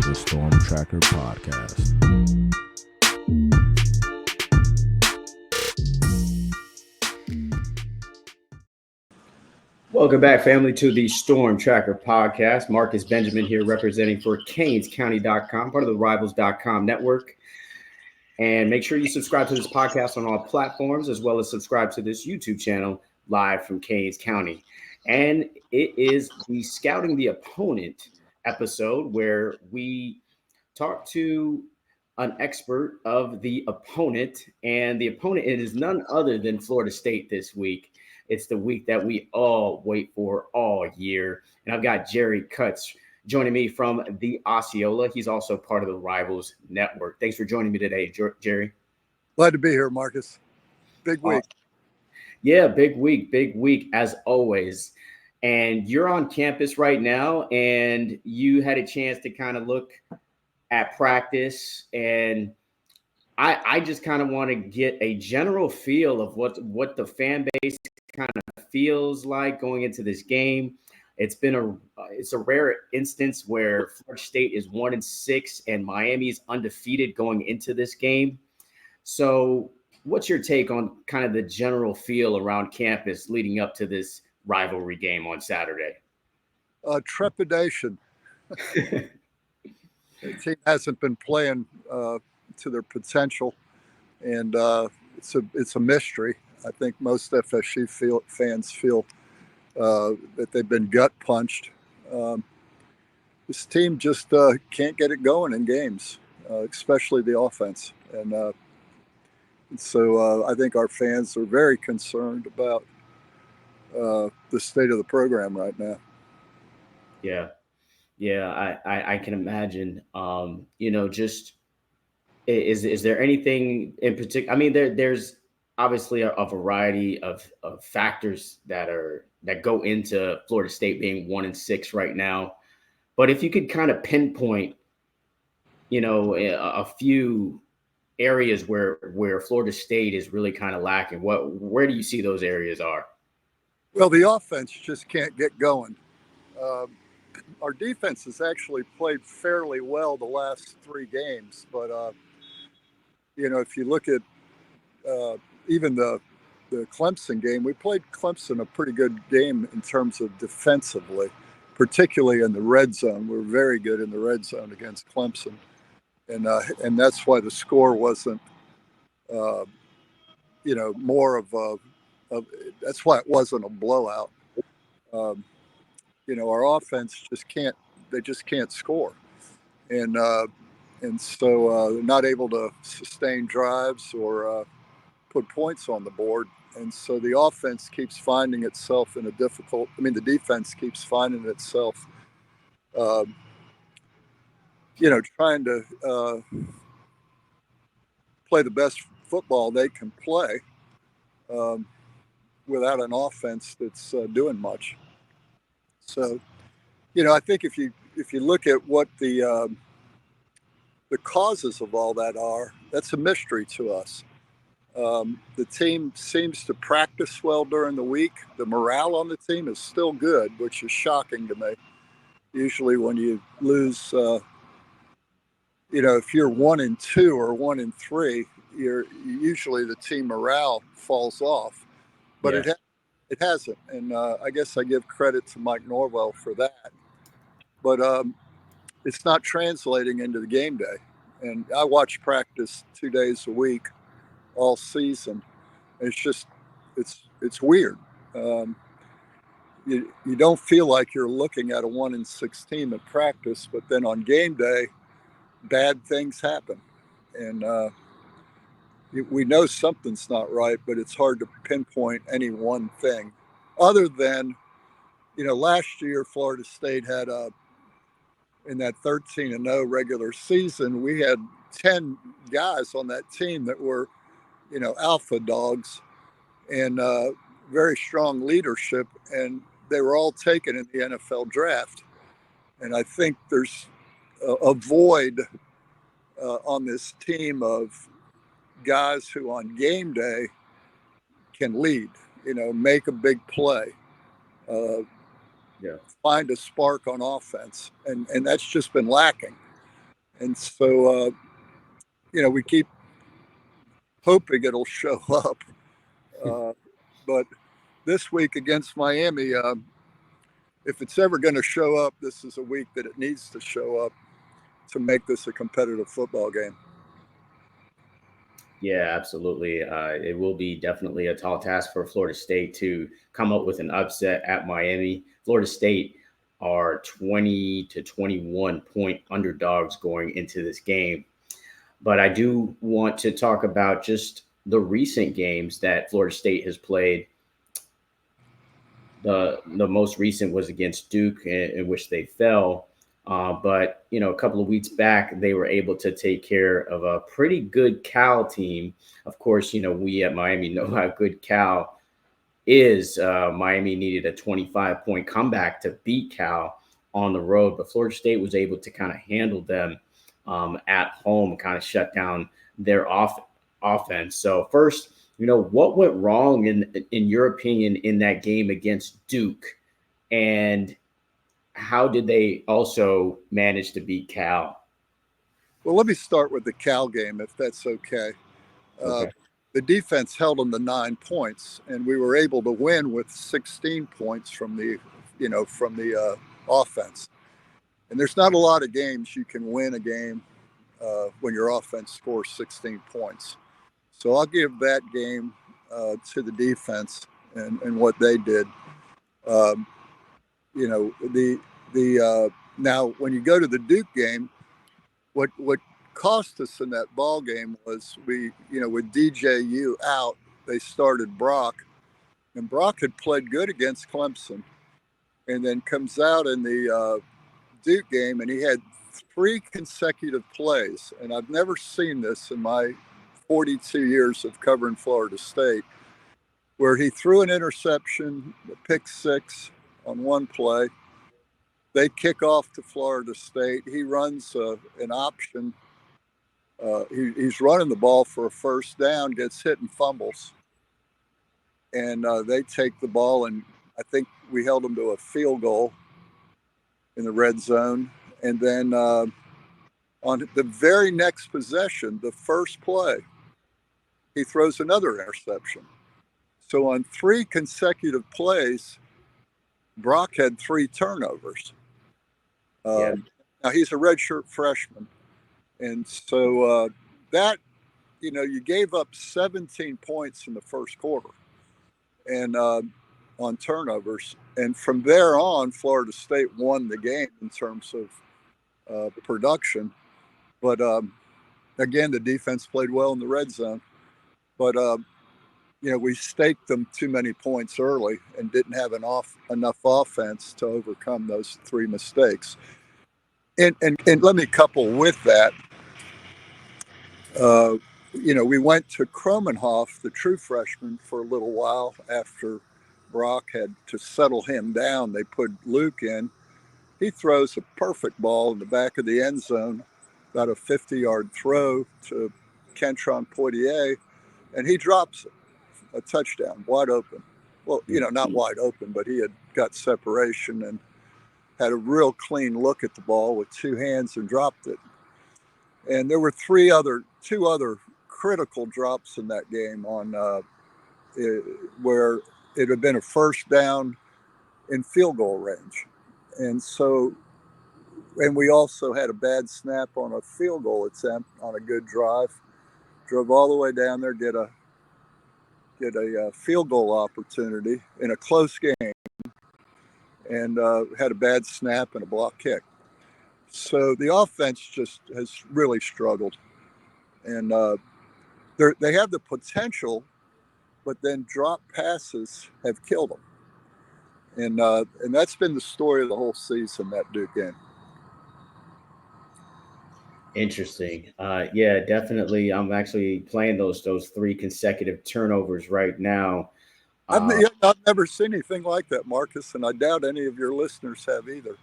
the Storm Tracker Podcast. Welcome back, family, to the Storm Tracker Podcast. Marcus Benjamin here representing for CanesCounty.com, part of the Rivals.com network. And make sure you subscribe to this podcast on all platforms, as well as subscribe to this YouTube channel live from Canes County. And it is the Scouting the Opponent episode where we talk to an expert of the opponent. And the opponent, it is none other than Florida State this week. It's the week that we all wait for all year. And I've got Jerry Kutz joining me from the Osceola. He's also part of the Rivals Network. Thanks for joining me today, Jerry. Glad to be here, Marcus. Big week. Yeah, big week as always. And you're on campus right now, and you had a chance to kind of look at practice. And I just kind of want to get a general feel of what the fan base kind of feels like going into this game. It's a rare instance where Florida State is 1-6 and Miami's undefeated going into this game. So what's your take on kind of the general feel around campus leading up to this rivalry game on Saturday? Trepidation. The team hasn't been playing to their potential, and it's a mystery. I think most FSU fans feel that they've been gut punched. This team just can't get it going in games, especially the offense. And so I think our fans are very concerned about the state of the program right now. Yeah, I can imagine. Just is there anything in particular? I mean, there's obviously a variety of factors that go into Florida State being 1-6 right now. But if you could kind of pinpoint, a few areas where Florida State is really kind of lacking, where do you see those areas are? Well, the offense just can't get going. Our defense has actually played fairly well the last 3 games, but if you look at even the Clemson game, we played Clemson a pretty good game in terms of defensively, particularly in the red zone. We're very good in the red zone against Clemson, and that's why the score wasn't, more of that's why it wasn't a blowout. Our offense just can't score, and so they're not able to sustain drives or put points on the board. And so the offense keeps finding itself the defense keeps finding itself, trying to play the best football they can play without an offense that's doing much. So, I think if you look at what the causes of all that are, that's a mystery to us. The team seems to practice well during the week. The morale on the team is still good, which is shocking to me. Usually when you lose, if you're 1-2 or 1-3, usually the team morale falls off, but yeah. It hasn't. And I guess I give credit to Mike Norwell for that, but it's not translating into the game day. And I watch practice 2 days a week all season. It's weird. You don't feel like you're looking at a 1-6 team at practice, but then on game day, bad things happen. And we know something's not right, but it's hard to pinpoint any one thing other than, last year Florida State had in that 13-0 regular season, we had 10 guys on that team that were, alpha dogs and very strong leadership, and they were all taken in the NFL draft. And I think there's a void on this team of guys who on game day can lead, make a big play, find a spark on offense. And that's just been lacking. And so, we keep hoping it'll show up. But this week against Miami, if it's ever going to show up, this is a week that it needs to show up to make this a competitive football game. Yeah, absolutely. It will be definitely a tall task for Florida State to come up with an upset at Miami. Florida State are 20 to 21 point underdogs going into this game. But I do want to talk about just the recent games that Florida State has played. The most recent was against Duke, in which they fell. But, a couple of weeks back, they were able to take care of a pretty good Cal team. Of course, we at Miami know how good Cal is. Miami needed a 25-point comeback to beat Cal on the road, but Florida State was able to kind of handle them at home, kind of shut down their offense. So first, what went wrong in your opinion in that game against Duke, and how did they also manage to beat Cal? Well, let me start with the Cal game, if that's okay. Okay. The defense held them to 9 points, and we were able to win with 16 points from the offense. And there's not a lot of games you can win a game when your offense scores 16 points. So I'll give that game to the defense and what they did. Now when you go to the Duke game, what cost us in that ball game was with DJ U out, they started Brock, and Brock had played good against Clemson, and then comes out in the Duke game, and he had 3 consecutive plays, and I've never seen this in my 42 years of covering Florida State, where he threw an interception, a pick 6 on one play. They kick off to Florida State. He runs an option. He's running the ball for a first down, gets hit and fumbles. And they take the ball, and I think we held him to a field goal in the red zone. And then on the very next possession, the first play, he throws another interception. So on 3 consecutive plays, Brock had 3 turnovers. Now he's a redshirt freshman. And so you gave up 17 points in the first quarter and on turnovers. And from there on, Florida State won the game in terms of production. But again, the defense played well in the red zone. But, we staked them too many points early and didn't have enough offense to overcome those 3 mistakes. And let me couple with that. We went to Kromenhoek, the true freshman, for a little while after Brock had to settle him down. They put Luke in. He throws a perfect ball in the back of the end zone, about a 50-yard throw to Kentron Poitier, and he drops a touchdown, wide open. Well, not wide open, but he had got separation and had a real clean look at the ball with 2 hands and dropped it. And there were 2 other critical drops in that game where it had been a first down in field goal range. And we also had a bad snap on a field goal attempt on a good drive. Drove all the way down there, get a field goal opportunity in a close game, and had a bad snap and a block kick. So the offense just has really struggled, and they have the potential, but then drop passes have killed them, and that's been the story of the whole season, that Duke game. Interesting. Yeah, definitely. I'm actually playing those 3 consecutive turnovers right now. I've never seen anything like that, Marcus, and I doubt any of your listeners have either.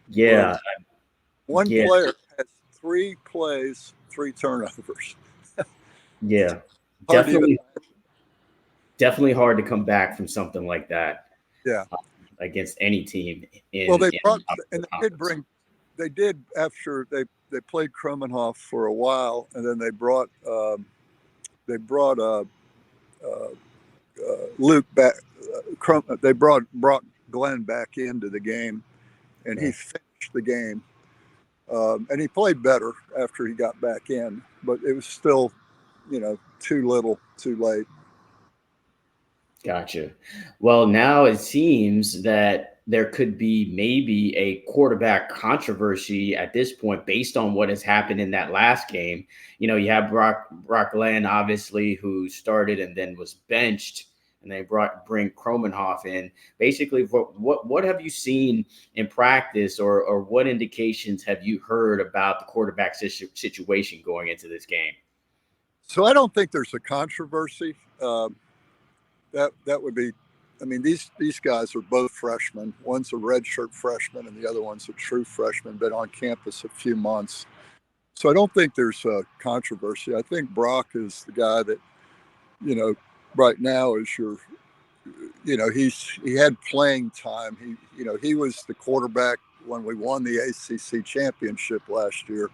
Yeah. One player has 3 plays, 3 turnovers. Yeah. Definitely hard to come back from something like that. Yeah. Against any team. They did after they played Kromenhoek for a while, and then they brought Luke back. They brought Glenn back into the game, and he finished the game. And he played better after he got back in, but it was still, too little, too late. Gotcha. Well, now it seems that there could be maybe a quarterback controversy at this point based on what has happened in that last game. You have Brock Glenn, obviously, who started and then was benched, and they bring Kromenhoek in. Basically, what have you seen in practice, or what indications have you heard about the quarterback situation going into this game? So I don't think there's a controversy. That would be, these guys are both freshmen. One's a redshirt freshman and the other one's a true freshman, been on campus a few months. So I don't think there's a controversy. I think Brock is the guy that, right now is he had playing time. He was the quarterback when we won the ACC championship last year.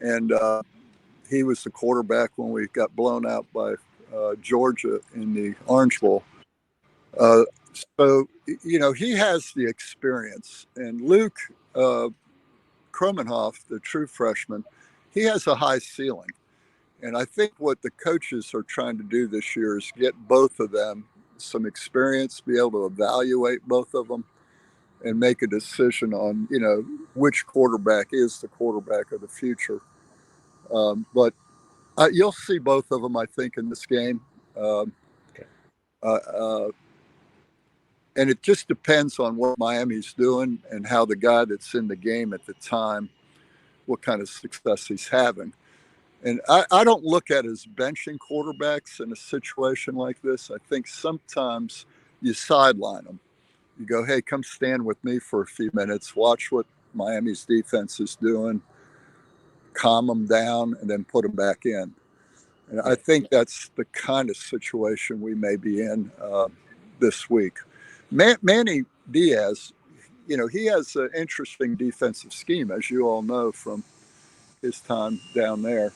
And he was the quarterback when we got blown out by Georgia in the Orange Bowl. So he has the experience. And Luke Kromenhoek, the true freshman, he has a high ceiling. And I think what the coaches are trying to do this year is get both of them some experience, be able to evaluate both of them, and make a decision on, which quarterback is the quarterback of the future. But you'll see both of them, I think, in this game. And it just depends on what Miami's doing and how the guy that's in the game at the time, what kind of success he's having. And I don't look at it as benching quarterbacks in a situation like this. I think sometimes you sideline them. You go, hey, come stand with me for a few minutes, watch what Miami's defense is doing, calm them down, and then put them back in. And I think that's the kind of situation we may be in this week. Manny Diaz, he has an interesting defensive scheme, as you all know from his time down there.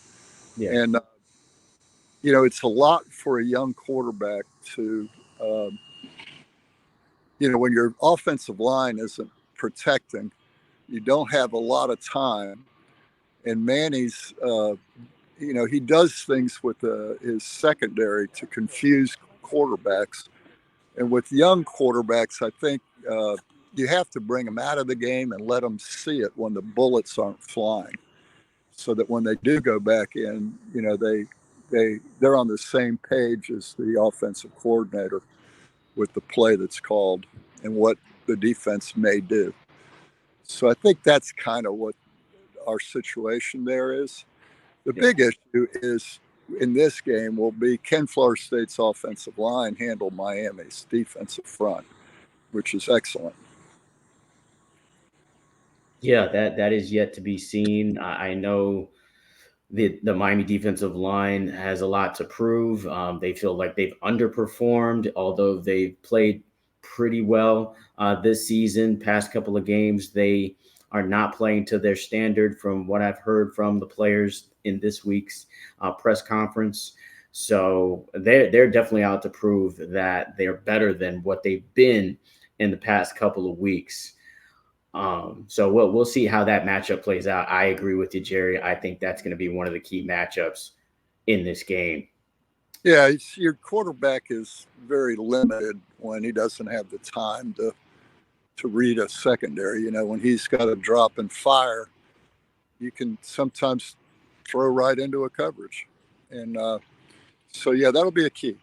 Yeah. And, it's a lot for a young quarterback to, when your offensive line isn't protecting, you don't have a lot of time. And Manny's, he does things with his secondary to confuse quarterbacks. And with young quarterbacks, I think you have to bring them out of the game and let them see it when the bullets aren't flying, so that when they do go back in, they're on the same page as the offensive coordinator with the play that's called and what the defense may do. So I think that's kind of what our situation there is. The big issue is in this game will be, can Florida State's offensive line handle Miami's defensive front, which is excellent. Yeah, that is yet to be seen. I know the Miami defensive line has a lot to prove. They feel like they've underperformed, although they've played pretty well this season. Past couple of games, they are not playing to their standard from what I've heard from the players in this week's press conference. So they're definitely out to prove that they're better than what they've been in the past couple of weeks. So we'll see how that matchup plays out. I agree with you, Jerry. I think that's going to be one of the key matchups in this game. Yeah, your quarterback is very limited when he doesn't have the time to read a secondary. When he's got to drop and fire, you can sometimes throw right into a coverage. And so, that'll be a key.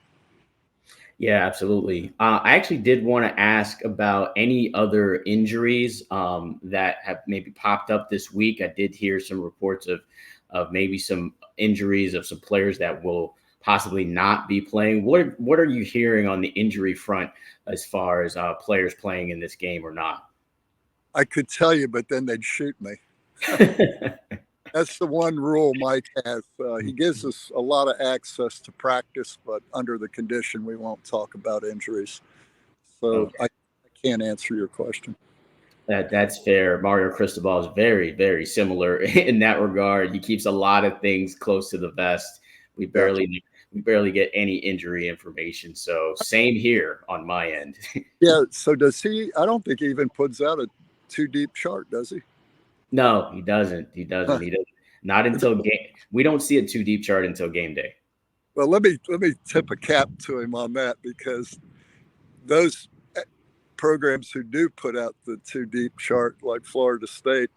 Yeah, absolutely. I actually did want to ask about any other injuries that have maybe popped up this week. I did hear some reports of maybe some injuries of some players that will possibly not be playing. What are you hearing on the injury front as far as players playing in this game or not? I could tell you, but then they'd shoot me. That's the one rule Mike has. He gives us a lot of access to practice, but under the condition we won't talk about injuries. So okay. I can't answer your question. That's fair. Mario Cristobal is very, very similar in that regard. He keeps a lot of things close to the vest. We Yeah. barely get any injury information. So same here on my end. Yeah. So does he? I don't think he even puts out a too deep chart, does he? No, he doesn't. He doesn't. He doesn't. Not until game. We don't see a too deep chart until game day. Well, let me tip a cap to him on that, because those programs who do put out the too deep chart, like Florida State,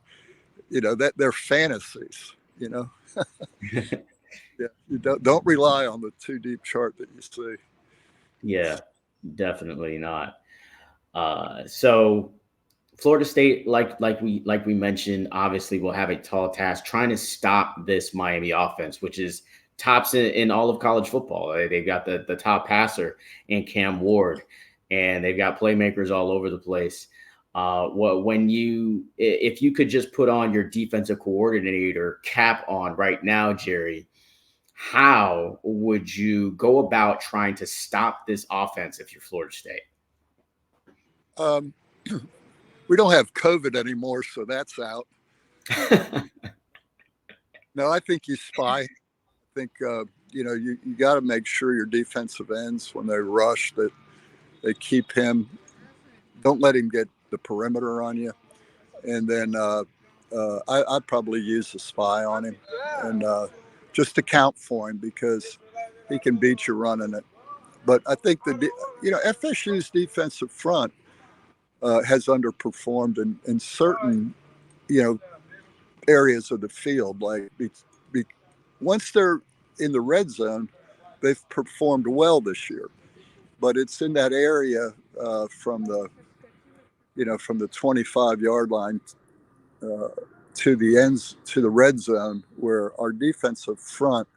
that they're fantasies. Yeah, you don't rely on the too deep chart that you see. Yeah, definitely not. So Florida State, like we mentioned, obviously will have a tall task trying to stop this Miami offense, which is tops in all of college football. They've got the top passer in Cam Ward, and they've got playmakers all over the place. If you could just put on your defensive coordinator cap on right now, Jerry, how would you go about trying to stop this offense if you're Florida State? Um, we don't have COVID anymore, so that's out. No, I think you spy. I think you got to make sure your defensive ends, when they rush, that they keep him. Don't let him get the perimeter on you. And then I'd probably use a spy on him, and just to count for him, because he can beat you running it. But I think FSU's defensive front has underperformed in certain areas of the field. Like once they're in the red zone, they've performed well this year. But it's in that area from the 25-yard line to the red zone, where our defensive front,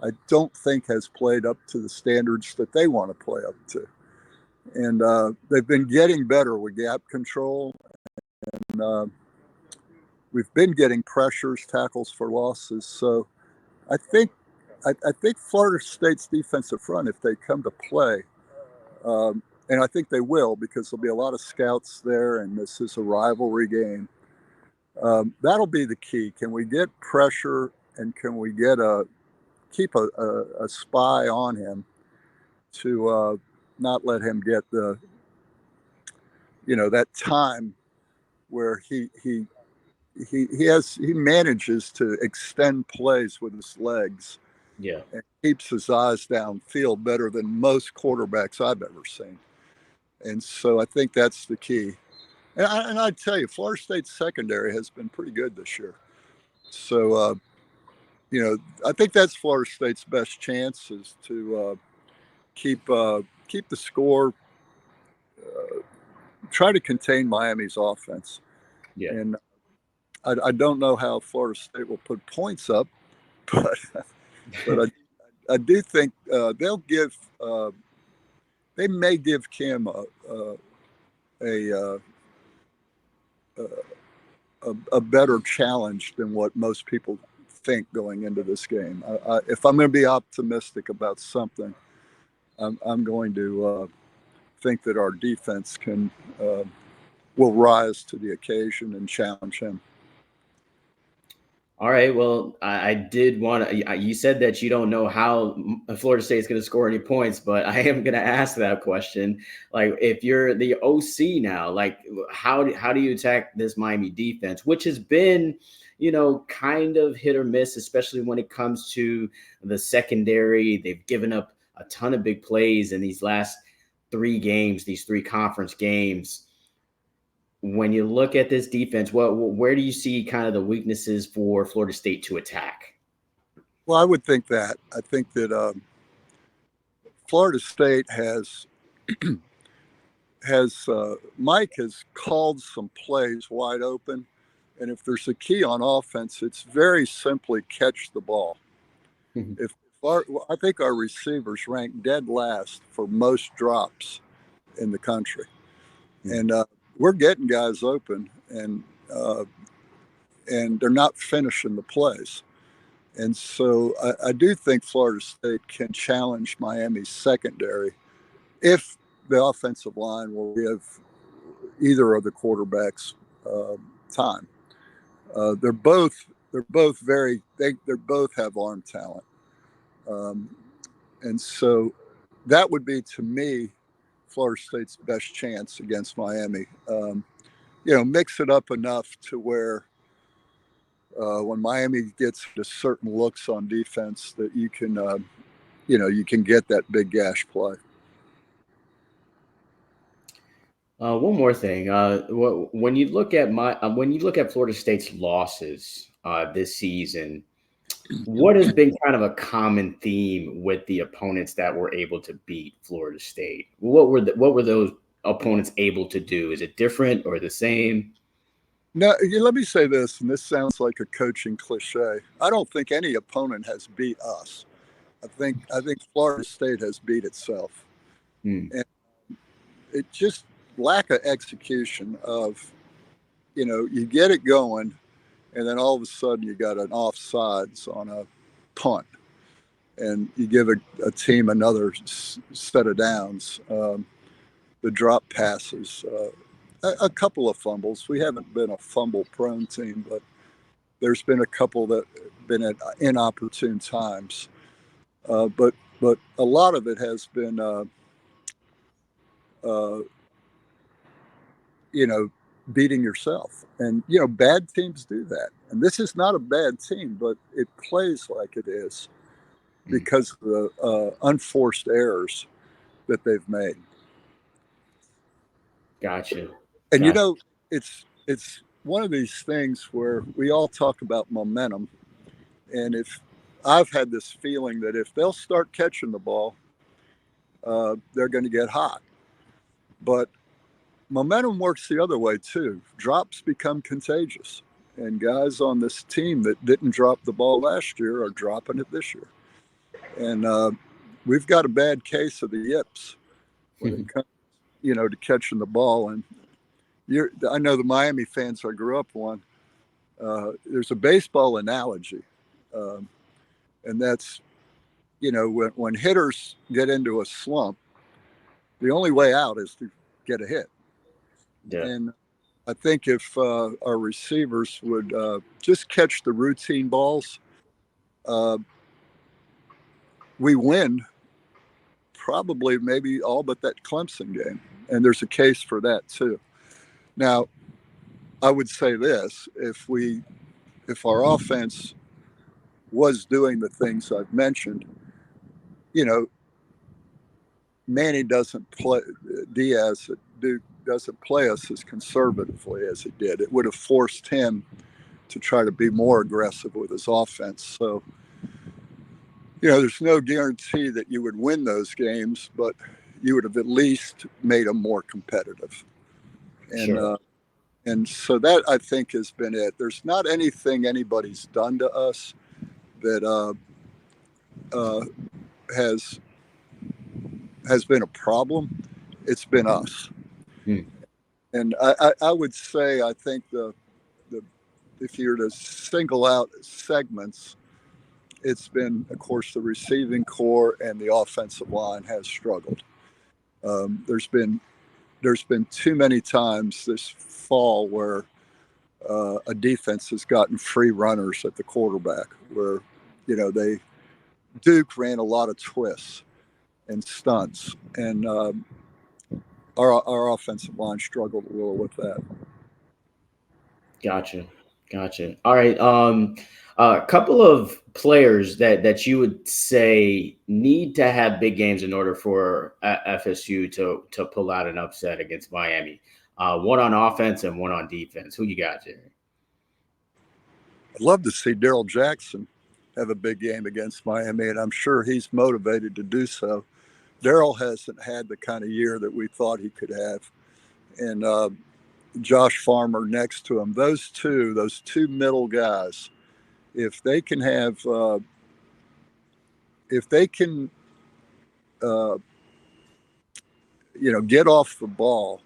I don't think, has played up to the standards that they want to play up to. And they've been getting better with gap control, and we've been getting pressures, tackles for losses. So I think Florida State's defensive front, if they come to play, and I think they will, because there'll be a lot of scouts there, and this is a rivalry game. That'll be the key. Can we get pressure, and can we keep a spy on him to not let him get that time where he manages to extend plays with his legs. Yeah. And keeps his eyes downfield better than most quarterbacks I've ever seen. And so I think that's the key. And I tell you, Florida State's secondary has been pretty good this year. So, I think that's Florida State's best chance, is to keep the score, try to contain Miami's offense. Yeah. And I don't know how Florida State will put points up, but I do think they'll give. They may give Cam a better challenge than what most people think going into this game. If I'm going to be optimistic about something, I'm going to think that our defense will rise to the occasion and challenge him. All right. Well, I did want to. You said that you don't know how Florida State is going to score any points, but I am going to ask that question. Like, if you're the OC now, like, how do you attack this Miami defense, which has been, kind of hit or miss, especially when it comes to the secondary? They've given up a ton of big plays in these last 3 games, these 3 conference games. When you look at this defense, where do you see kind of the weaknesses for Florida State to attack? Well, I would think that. I think that Florida State has Mike has called some plays wide open, and if there's a key on offense, it's very simply catch the ball. I think our receivers rank dead last for most drops in the country, and we're getting guys open, and they're not finishing the plays. And so I do think Florida State can challenge Miami's secondary if the offensive line will give either of the quarterbacks time. They're both very they both have arm talent, and so that would be, to me, Florida State's best chance against Miami. Mix it up enough to where when Miami gets to certain looks on defense, that you can get that big gash play. One more thing. When you look at Florida State's losses this season, what has been kind of a common theme with the opponents that were able to beat Florida State? What were those opponents able to do? Is it different or the same? No, let me say this, and this sounds like a coaching cliche. I don't think any opponent has beat us. I think Florida State has beat itself, and it just lack of execution of, you get it going, and then all of a sudden you got an offsides on a punt, and you give a team another set of downs. The drop passes, a couple of fumbles. We haven't been a fumble-prone team, but there's been a couple that have been at inopportune times. But a lot of it has been, beating yourself. And, bad teams do that. And this is not a bad team, but it plays like it is because of the unforced errors that they've made. Gotcha. And, it's one of these things where we all talk about momentum. And if I've had this feeling that if they'll start catching the ball, they're going to get hot. But momentum works the other way too. Drops become contagious, and guys on this team that didn't drop the ball last year are dropping it this year. And we've got a bad case of the yips when it comes, to catching the ball. And I know the Miami fans I grew up on. There's a baseball analogy, and that's, when hitters get into a slump, the only way out is to get a hit. Yeah. And I think if our receivers would just catch the routine balls, we win probably maybe all but that Clemson game. And there's a case for that too. Now, I would say this, if our offense was doing the things I've mentioned, Manny doesn't play, Diaz at Duke doesn't play us as conservatively as he did. It would have forced him to try to be more aggressive with his offense. So, there's no guarantee that you would win those games, but you would have at least made them more competitive. And sure. And so that, I think, has been it. There's not anything anybody's done to us that has been a problem. It's been us. And I would say, I think the if you were to single out segments, it's been, of course, the receiving core and the offensive line has struggled. There's been too many times this fall where a defense has gotten free runners at the quarterback, where Duke ran a lot of twists and stunts, and our offensive line struggled a little with that. Gotcha. All right. A couple of players that you would say need to have big games in order for FSU to pull out an upset against Miami. One on offense and one on defense. Who you got, Jerry? I'd love to see Daryl Jackson have a big game against Miami, and I'm sure he's motivated to do so. Daryl hasn't had the kind of year that we thought he could have. And Josh Farmer next to him, those two middle guys, if they can get off the ball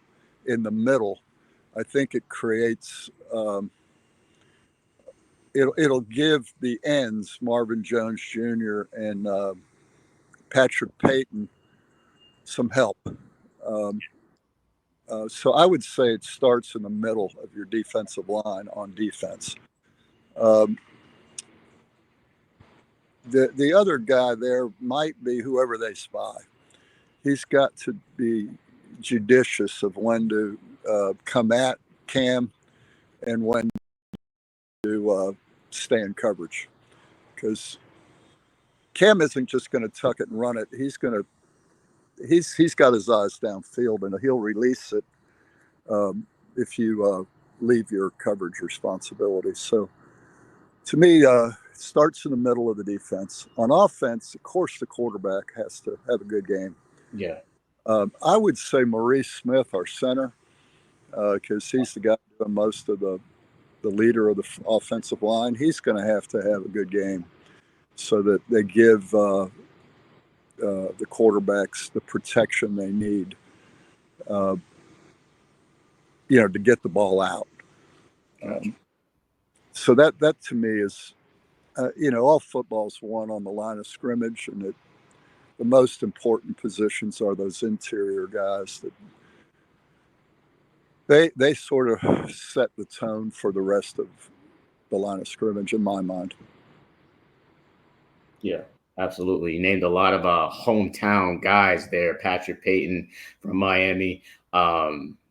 in the middle, I think it creates it'll give the ends, Marvin Jones Jr. and Patrick Payton, some help. So I would say it starts in the middle of your defensive line on defense. The other guy there might be whoever they spy. He's got to be judicious of when to come at Cam and when to stay in coverage, because Cam isn't just going to tuck it and run it. He's got his eyes downfield, and he'll release it if you leave your coverage responsibility. So to me, it starts in the middle of the defense. On offense, of course, the quarterback has to have a good game. Yeah. I would say Maurice Smith, our center, because he's the guy doing most of the leader of the offensive line. He's going to have a good game so that they give the quarterbacks the protection they need, to get the ball out. So that to me is, all football's won on the line of scrimmage, and the most important positions are those interior guys that they sort of set the tone for the rest of the line of scrimmage, in my mind. Yeah, absolutely. You named a lot of hometown guys there. Patrick Payton from Miami,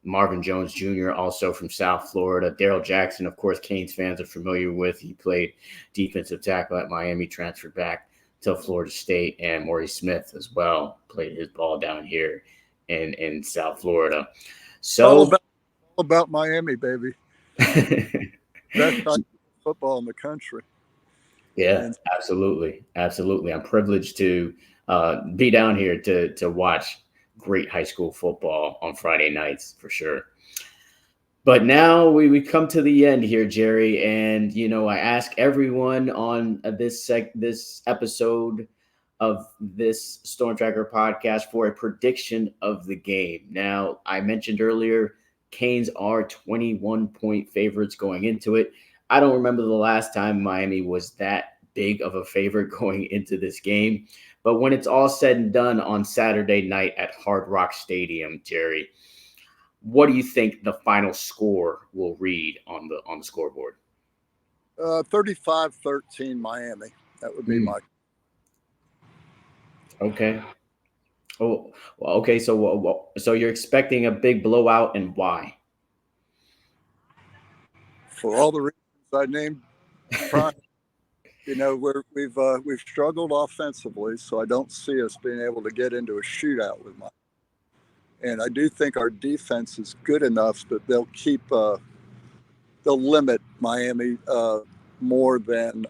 Marvin Jones Jr. also from South Florida. Daryl Jackson, of course, Canes fans are familiar with. He played defensive tackle at Miami, transferred back to Florida State, and Maurice Smith as well played his ball down here in South Florida. So all about Miami, baby. Best football in the country. Yeah, absolutely. I'm privileged to be down here to watch great high school football on Friday nights for sure. But now we come to the end here, Jerry, and I ask everyone on this episode of this Storm Tracker podcast for a prediction of the game. Now, I mentioned earlier, Canes are 21-point favorites going into it. I don't remember the last time Miami was that big of a favorite going into this game. But when it's all said and done on Saturday night at Hard Rock Stadium, Jerry, what do you think the final score will read on the scoreboard? 35-13 Miami. That would be my. Okay. Oh, well, okay. So you're expecting a big blowout, and why? For all the reasons I named prior. We've struggled offensively, so I don't see us being able to get into a shootout with Miami. And I do think our defense is good enough that they'll limit Miami more than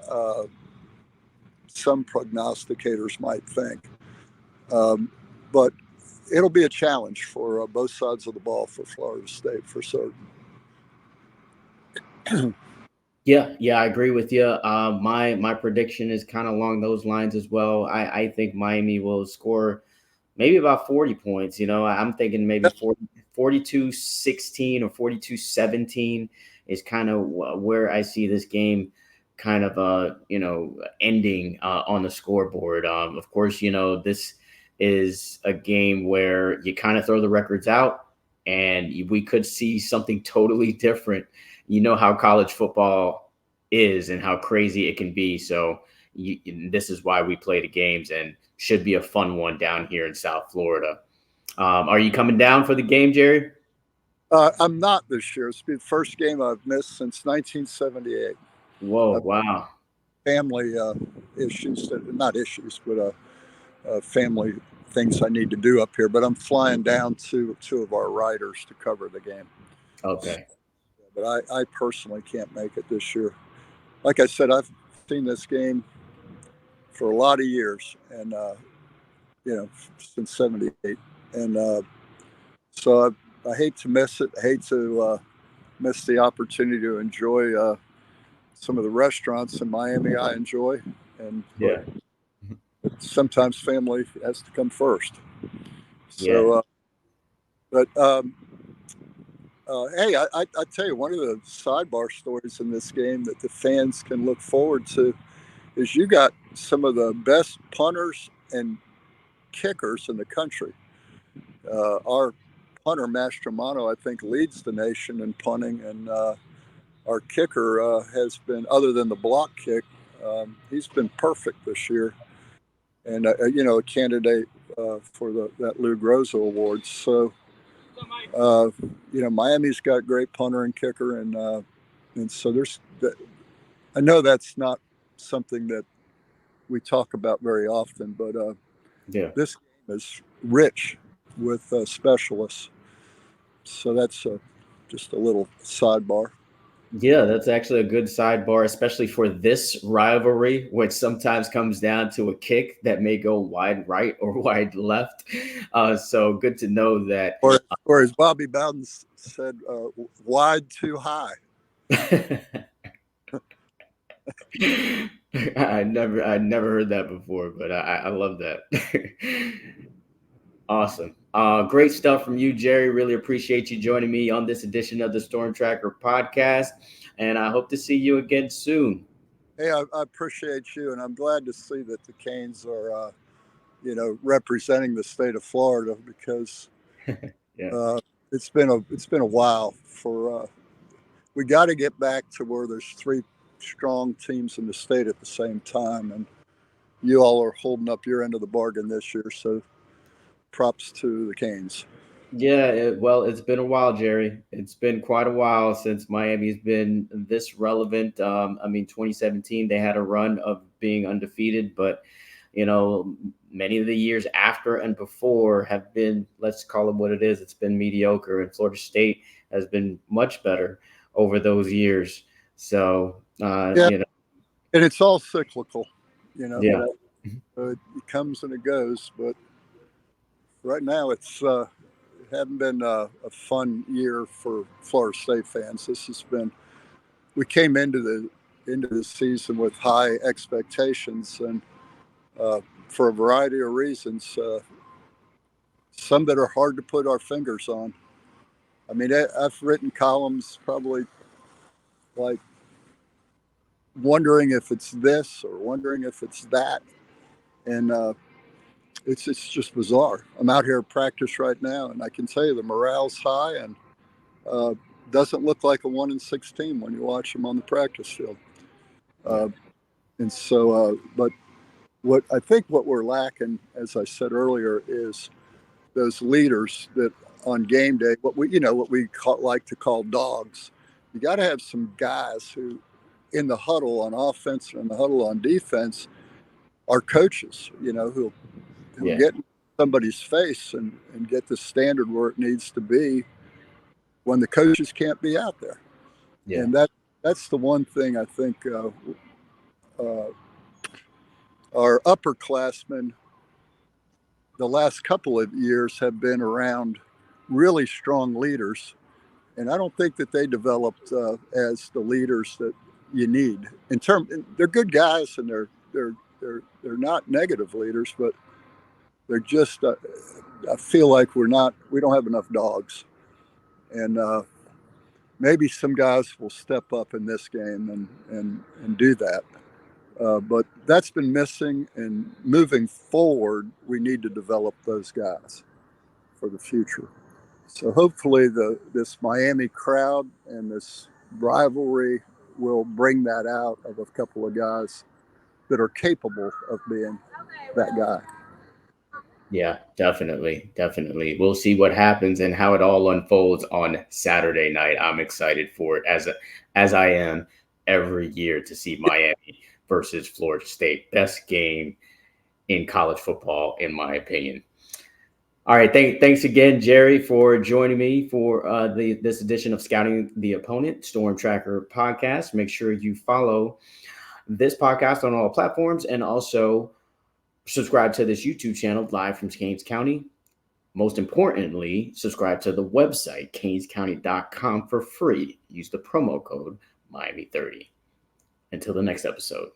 some prognosticators might think. But it'll be a challenge for both sides of the ball for Florida State for certain. Yeah, I agree with you. My prediction is kind of along those lines as well. I think Miami will score maybe about 40 points. I'm thinking maybe 42-16 or 42-17 is kind of where I see this game kind of, ending on the scoreboard. Of course, this is a game where you kind of throw the records out and we could see something totally different. You know how college football is and how crazy it can be. So this is why we play the games, and should be a fun one down here in South Florida. Are you coming down for the game, Jerry? I'm not this year. It's been the first game I've missed since 1978. Whoa, wow. Family issues, not issues, but family things I need to do up here. But I'm flying down to two of our writers to cover the game. Okay. But I personally can't make it this year. Like I said, I've seen this game for a lot of years, and since '78, and so I hate to miss it. I hate to miss the opportunity to enjoy some of the restaurants in Miami I enjoy, and sometimes family has to come first. So, hey, I tell you, one of the sidebar stories in this game that the fans can look forward to is you got some of the best punters and kickers in the country. Our punter, Mastromano, I think leads the nation in punting, and our kicker has been, other than the block kick, he's been perfect this year, and a candidate for that Lou Groza Award. So, Miami's got great punter and kicker, and so I know that's not something that we talk about very often, but this game is rich with specialists. So that's just a little sidebar. Yeah, that's actually a good sidebar, especially for this rivalry, which sometimes comes down to a kick that may go wide right or wide left. So good to know that. Or as Bobby Bowden said, wide too high. I never heard that before, but I love that. Awesome. Great stuff from you, Jerry. Really appreciate you joining me on this edition of the Storm Tracker podcast. And I hope to see you again soon. Hey, I appreciate you. And I'm glad to see that the Canes are, representing the state of Florida, because it's been a while for, we got to get back to where there's 3 strong teams in the state at the same time. And you all are holding up your end of the bargain this year. So props to the Canes. Yeah, it's been a while, Jerry. It's been quite a while since Miami's been this relevant. 2017, they had a run of being undefeated, but, many of the years after and before have been, let's call it what it is, it's been mediocre, and Florida State has been much better over those years. So, and it's all cyclical, Yeah. It comes and it goes, but right now it hasn't been a fun year for Florida State fans. We came into the season with high expectations, and for a variety of reasons, some that are hard to put our fingers on. I mean, I've written columns probably like wondering if it's this or wondering if it's that, and it's just bizarre. I'm out here at practice right now, and I can tell you the morale's high, and doesn't look like a 1-6 team when you watch them on the practice field. And so, but what we're lacking, as I said earlier, is those leaders that on game day, what we like to call dogs. You got to have some guys who, in the huddle on offense and in the huddle on defense, are coaches. Who get in somebody's face and get the standard where it needs to be when the coaches can't be out there. Yeah. And that's the one thing I think our upperclassmen the last couple of years have been around really strong leaders. And I don't think that they developed as the leaders that you need. They're good guys, and they're not negative leaders, but they're just, I feel like we don't have enough dogs. And maybe some guys will step up in this game and do that. But that's been missing, and moving forward, we need to develop those guys for the future. So hopefully this Miami crowd and this rivalry will bring that out of a couple of guys that are capable of being that guy. Yeah, definitely. We'll see what happens and how it all unfolds on Saturday night. I'm excited for it, as I am every year, to see Miami versus Florida State. Best game in college football, in my opinion. All right, thanks again, Jerry, for joining me for this edition of Scouting the Opponent Storm Tracker podcast. Make sure you follow this podcast on all platforms, and also subscribe to this YouTube channel live from Canes County. Most importantly, subscribe to the website, canescounty.com, for free. Use the promo code Miami30. Until the next episode.